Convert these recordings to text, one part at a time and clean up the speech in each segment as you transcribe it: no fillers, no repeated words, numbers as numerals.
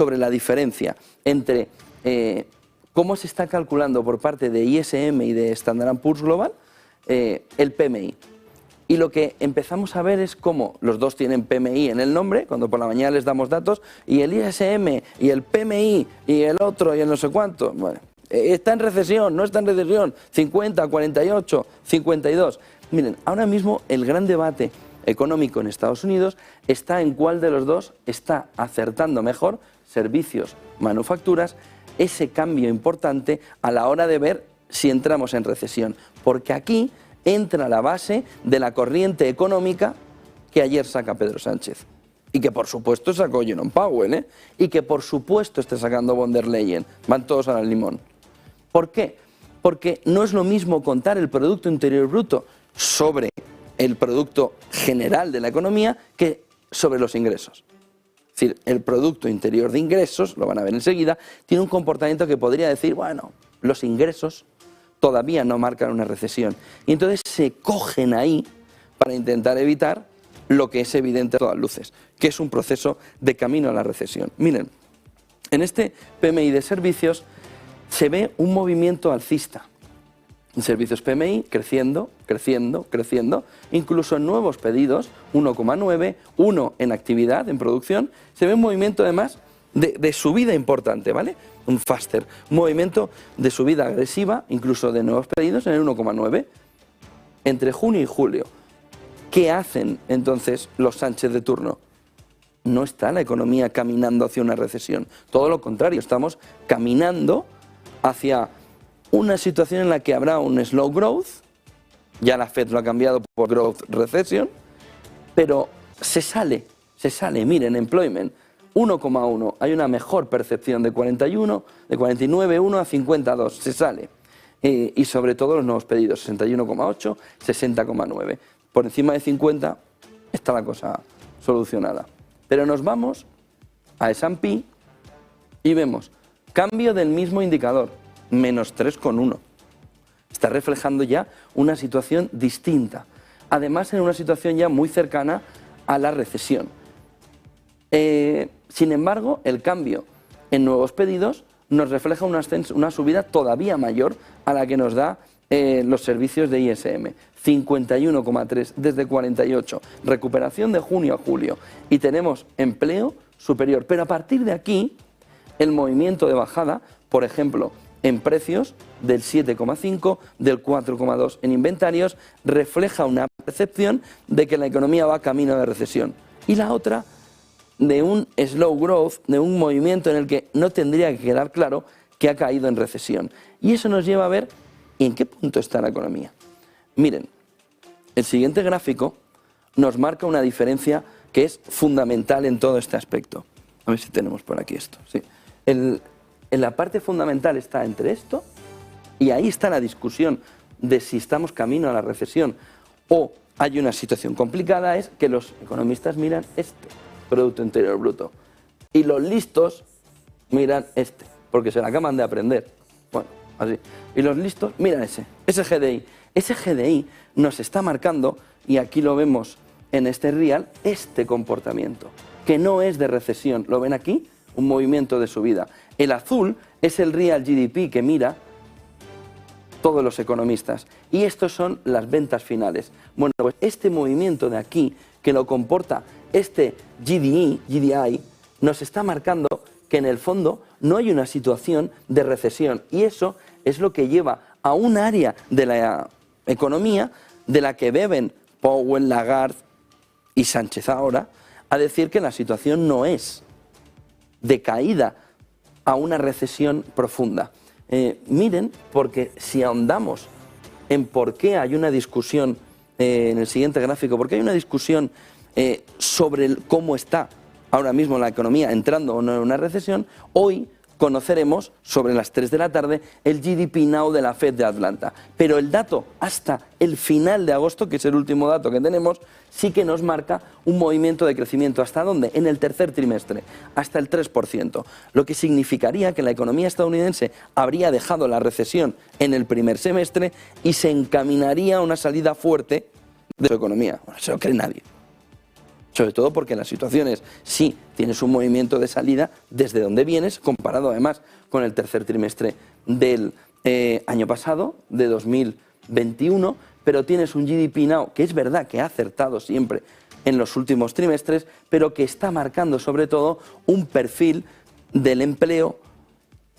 sobre la diferencia entre cómo se está calculando por parte de ISM y de Standard & Poor's Global el PMI. Y lo que empezamos a ver es cómo los dos tienen PMI en el nombre, cuando por la mañana les damos datos, y el ISM, y el PMI, y el otro, y el no sé cuánto. Bueno, está en recesión, no está en recesión, 50, 48, 52. Miren, ahora mismo el gran debate económico en Estados Unidos está en cuál de los dos está acertando mejor, servicios, manufacturas, ese cambio importante a la hora de ver si entramos en recesión. Porque aquí entra la base de la corriente económica que ayer saca Pedro Sánchez. Y que por supuesto sacó Jerome Powell, y que por supuesto está sacando von der Leyen. Van todos al limón. ¿Por qué? Porque no es lo mismo contar el Producto Interior Bruto sobre el producto general de la economía que sobre los ingresos. Es decir, el Producto Interior de Ingresos, lo van a ver enseguida, tiene un comportamiento que podría decir, bueno, los ingresos todavía no marcan una recesión. Y entonces se cogen ahí para intentar evitar lo que es evidente a todas luces, que es un proceso de camino a la recesión. Miren, en este PMI de servicios se ve un movimiento alcista. En servicios PMI creciendo, creciendo, creciendo, incluso en nuevos pedidos, 1,9, 1 en actividad, en producción, se ve un movimiento además de subida importante, ¿vale? Un faster, un movimiento de subida agresiva, incluso de nuevos pedidos en el 1,9, entre junio y julio. ¿Qué hacen entonces los Sánchez de turno? No está la economía caminando hacia una recesión, todo lo contrario, estamos caminando hacia una situación en la que habrá un slow growth, ya la FED lo ha cambiado por growth recession, pero se sale, miren, employment, 1,1, hay una mejor percepción de 41, de 49,1 a 52, se sale. Y sobre todo los nuevos pedidos, 61,8, 60,9. Por encima de 50 está la cosa solucionada. Pero nos vamos a S&P y vemos cambio del mismo indicador, menos 3,1. Está reflejando ya una situación distinta. Además, en una situación ya muy cercana a la recesión. Sin embargo, el cambio en nuevos pedidos nos refleja una subida todavía mayor a la que nos da los servicios de ISM. 51,3 desde 48. Recuperación de junio a julio. Y tenemos empleo superior. Pero a partir de aquí, el movimiento de bajada, por ejemplo, en precios del 7,5, del 4,2 en inventarios, refleja una percepción de que la economía va camino de recesión. Y la otra, de un slow growth, de un movimiento en el que no tendría que quedar claro que ha caído en recesión. Y eso nos lleva a ver en qué punto está la economía. Miren, el siguiente gráfico nos marca una diferencia que es fundamental en todo este aspecto. A ver si tenemos por aquí esto. Sí. En la parte fundamental está entre esto y ahí está la discusión de si estamos camino a la recesión o hay una situación complicada, es que los economistas miran este Producto Interior Bruto y los listos miran este, porque se la acaban de aprender. Bueno, así. Y los listos miran ese GDI. Ese GDI nos está marcando, y aquí lo vemos en este real, este comportamiento, que no es de recesión. ¿Lo ven aquí? Un movimiento de subida. El azul es el real GDP que mira todos los economistas. Y estos son las ventas finales. Bueno, pues este movimiento de aquí, que lo comporta este GDI, nos está marcando que en el fondo no hay una situación de recesión. Y eso es lo que lleva a un área de la economía de la que beben Powell, Lagarde y Sánchez ahora, a decir que la situación no es de caída a una recesión profunda. Miren, porque si ahondamos en por qué hay una discusión, en el siguiente gráfico, porque hay una discusión sobre cómo está ahora mismo la economía entrando o no en una recesión, hoy conoceremos sobre las 3 de la tarde el GDP Now de la FED de Atlanta. Pero el dato hasta el final de agosto, que es el último dato que tenemos, sí que nos marca un movimiento de crecimiento. ¿Hasta dónde? En el tercer trimestre, hasta el 3%. Lo que significaría que la economía estadounidense habría dejado la recesión en el primer semestre y se encaminaría a una salida fuerte de su economía. Bueno, se lo cree nadie. Sobre todo porque la situación es, sí, tienes un movimiento de salida desde donde vienes, comparado además con el tercer trimestre del año pasado, de 2021, pero tienes un GDP Now que es verdad que ha acertado siempre en los últimos trimestres, pero que está marcando sobre todo un perfil del empleo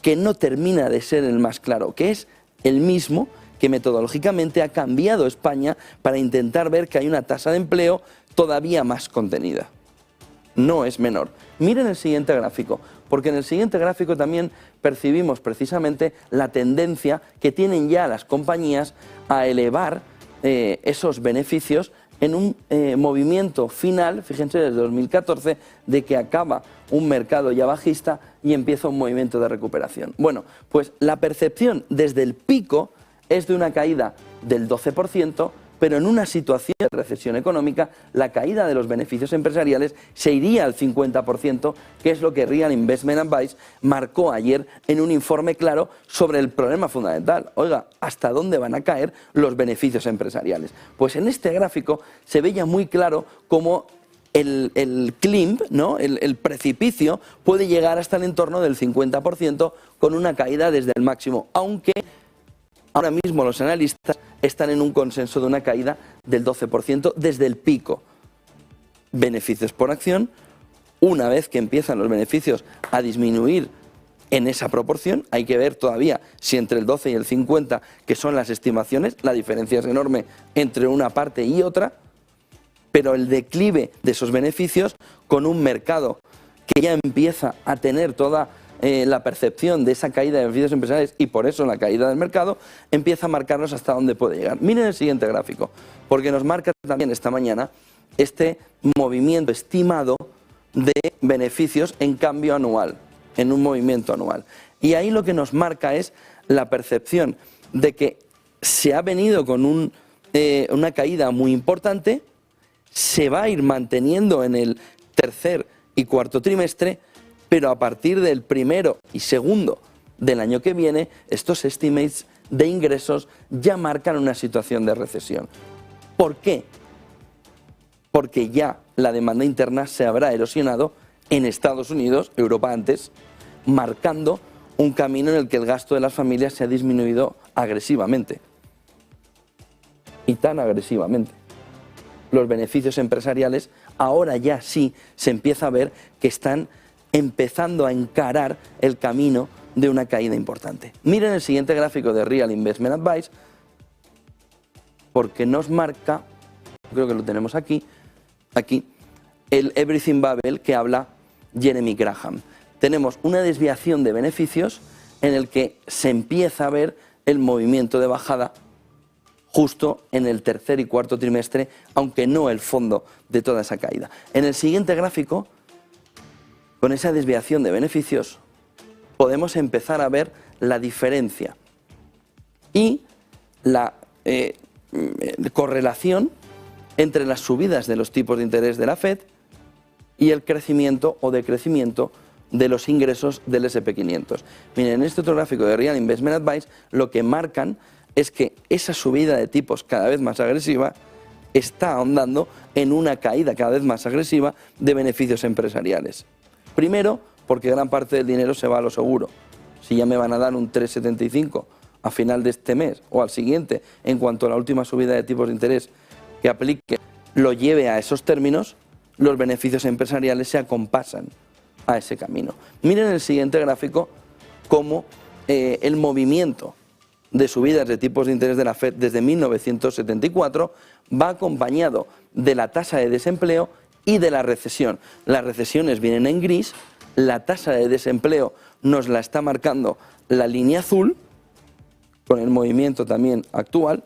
que no termina de ser el más claro, que es el mismo que metodológicamente ha cambiado España para intentar ver que hay una tasa de empleo todavía más contenida. No es menor. Miren el siguiente gráfico, porque en el siguiente gráfico también percibimos precisamente la tendencia que tienen ya las compañías a elevar esos beneficios en un movimiento final, fíjense, desde 2014, de que acaba un mercado ya bajista y empieza un movimiento de recuperación. Bueno, pues la percepción desde el pico es de una caída del 12%, pero en una situación de recesión económica, la caída de los beneficios empresariales se iría al 50%, que es lo que Real Investment Advice marcó ayer en un informe claro sobre el problema fundamental. Oiga, ¿hasta dónde van a caer los beneficios empresariales? Pues en este gráfico se veía muy claro cómo el climb, ¿no? el precipicio, puede llegar hasta el entorno del 50% con una caída desde el máximo, aunque ahora mismo los analistas están en un consenso de una caída del 12% desde el pico. Beneficios por acción, una vez que empiezan los beneficios a disminuir en esa proporción, hay que ver todavía si entre el 12 y el 50, que son las estimaciones, la diferencia es enorme entre una parte y otra, pero el declive de esos beneficios con un mercado que ya empieza a tener toda la percepción de esa caída de beneficios empresariales y por eso la caída del mercado empieza a marcarnos hasta dónde puede llegar. Miren el siguiente gráfico, porque nos marca también esta mañana este movimiento estimado de beneficios en cambio anual, en un movimiento anual. Y ahí lo que nos marca es la percepción de que se ha venido con una caída muy importante, se va a ir manteniendo en el tercer y cuarto trimestre, pero a partir del primero y segundo del año que viene, estos estimates de ingresos ya marcan una situación de recesión. ¿Por qué? Porque ya la demanda interna se habrá erosionado en Estados Unidos, Europa antes, marcando un camino en el que el gasto de las familias se ha disminuido agresivamente. Y tan agresivamente. Los beneficios empresariales ahora ya sí se empieza a ver que están empezando a encarar el camino de una caída importante. Miren el siguiente gráfico de Real Investment Advice, porque nos marca, creo que lo tenemos aquí, el Everything Bubble que habla Jeremy Graham. Tenemos una desviación de beneficios en el que se empieza a ver el movimiento de bajada justo en el tercer y cuarto trimestre, aunque no el fondo de toda esa caída. En el siguiente gráfico, con esa desviación de beneficios, podemos empezar a ver la diferencia y la correlación entre las subidas de los tipos de interés de la FED y el crecimiento o decrecimiento de los ingresos del S&P 500. Miren, en este otro gráfico de Real Investment Advice lo que marcan es que esa subida de tipos cada vez más agresiva está ahondando en una caída cada vez más agresiva de beneficios empresariales. Primero, porque gran parte del dinero se va a lo seguro. Si ya me van a dar un 3,75 a final de este mes o al siguiente, en cuanto a la última subida de tipos de interés que aplique lo lleve a esos términos, los beneficios empresariales se acompasan a ese camino. Miren el siguiente gráfico cómo el movimiento de subidas de tipos de interés de la FED desde 1974 va acompañado de la tasa de desempleo y de la recesión. Las recesiones vienen en gris, la tasa de desempleo nos la está marcando la línea azul, con el movimiento también actual,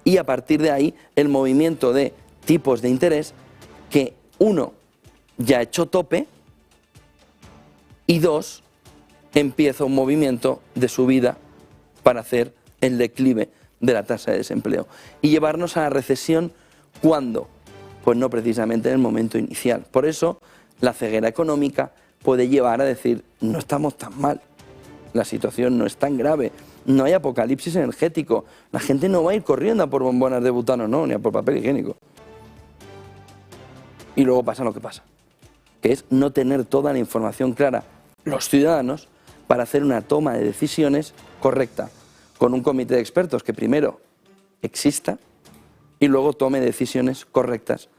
y a partir de ahí el movimiento de tipos de interés que, uno, ya ha hecho tope, y dos, empieza un movimiento de subida para hacer el declive de la tasa de desempleo. Y llevarnos a la recesión, ¿cuándo? Pues no precisamente en el momento inicial. Por eso la ceguera económica puede llevar a decir, no estamos tan mal, la situación no es tan grave, no hay apocalipsis energético, la gente no va a ir corriendo a por bombonas de butano, no, ni a por papel higiénico. Y luego pasa lo que pasa, que es no tener toda la información clara los ciudadanos para hacer una toma de decisiones correcta, con un comité de expertos que primero exista y luego tome decisiones correctas